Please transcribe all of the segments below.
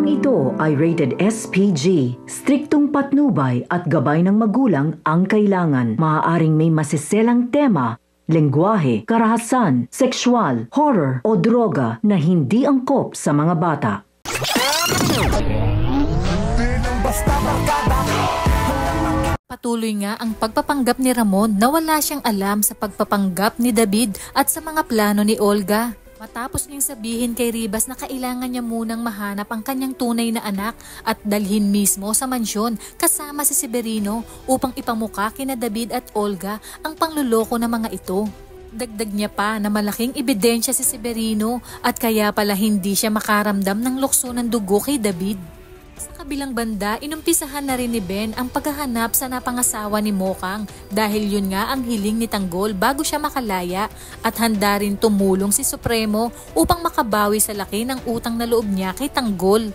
Programang ito ay rated SPG. Striktong patnubay at gabay ng magulang ang kailangan. Maaaring may masiselang tema, lengguwahe, karahasan, sexual, horror o droga na hindi angkop sa mga bata. Patuloy nga ang pagpapanggap ni Ramon na wala siyang alam sa pagpapanggap ni David at sa mga plano ni Olga. Matapos niyang sabihin kay Ribas na kailangan niya munang mahanap ang kanyang tunay na anak at dalhin mismo sa mansyon kasama si Severino upang ipamukha kina David at Olga ang pangluloko ng mga ito. Dagdag niya pa na malaking ebidensya si Severino at kaya pala hindi siya makaramdam ng lukso ng dugo kay David. Sa kabilang banda, inumpisahan na rin ni Ben ang paghahanap sa napangasawa ni Mokang dahil yun nga ang hiling ni Tanggol bago siya makalaya at handa rin tumulong si Supremo upang makabawi sa laki ng utang na loob niya kay Tanggol.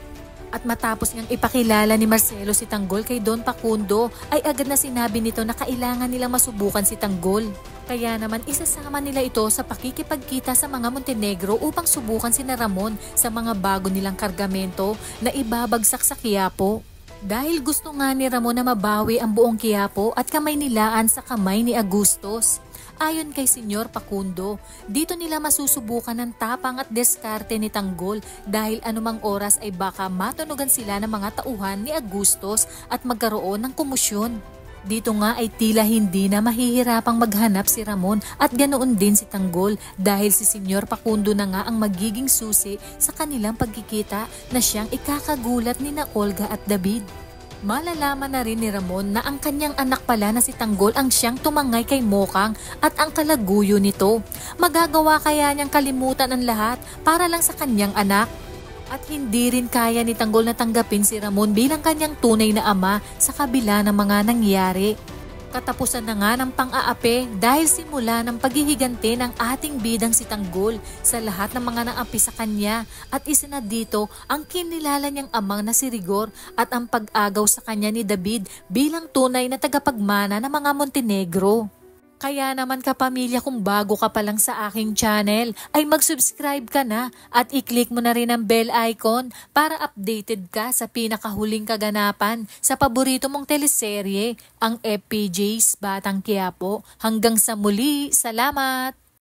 At matapos niyang ipakilala ni Marcelo si Tanggol kay Don Facundo ay agad na sinabi nito na kailangan nilang masubukan si Tanggol. Kaya naman isasama nila ito sa pakikipagkita sa mga Montenegro upang subukan sina Ramon sa mga bago nilang kargamento na ibabagsak sa Quiapo. Dahil gusto nga ni Ramon na mabawi ang buong Quiapo at kamay nilaan sa kamay ni Agustos. Ayon kay Senyor Facundo, dito nila masusubukan ng tapang at deskarte ni Tanggol dahil anumang oras ay baka matunugan sila ng mga tauhan ni Agustos at magkaroon ng komosyon. Dito nga ay tila hindi na mahihirapang maghanap si Ramon at ganoon din si Tanggol dahil si Senyor Facundo na nga ang magiging susi sa kanilang pagkikita na siyang ikakagulat ni na Olga at David. Malalaman na rin ni Ramon na ang kanyang anak pala na si Tanggol ang siyang tumangay kay Mokang at ang kalaguyo nito. Magagawa kaya niyang kalimutan ang lahat para lang sa kanyang anak? At hindi rin kaya ni Tanggol na tanggapin si Ramon bilang kanyang tunay na ama sa kabila ng mga nangyari. Katapusan na nga ng pang-aapi dahil simula ng paghihigante ng ating bidang si Tanggol sa lahat ng mga naapi sa kanya at isa na dito ang kinilala niyang amang na si Rigor at ang pag-agaw sa kanya ni David bilang tunay na tagapagmana ng mga Montenegro. Kaya naman kapamilya, kung bago ka pa lang sa aking channel ay mag-subscribe ka na at i-click mo na rin ang bell icon para updated ka sa pinakahuling kaganapan sa paborito mong teleserye, ang FPJ's Batang Quiapo. Hanggang sa muli, salamat!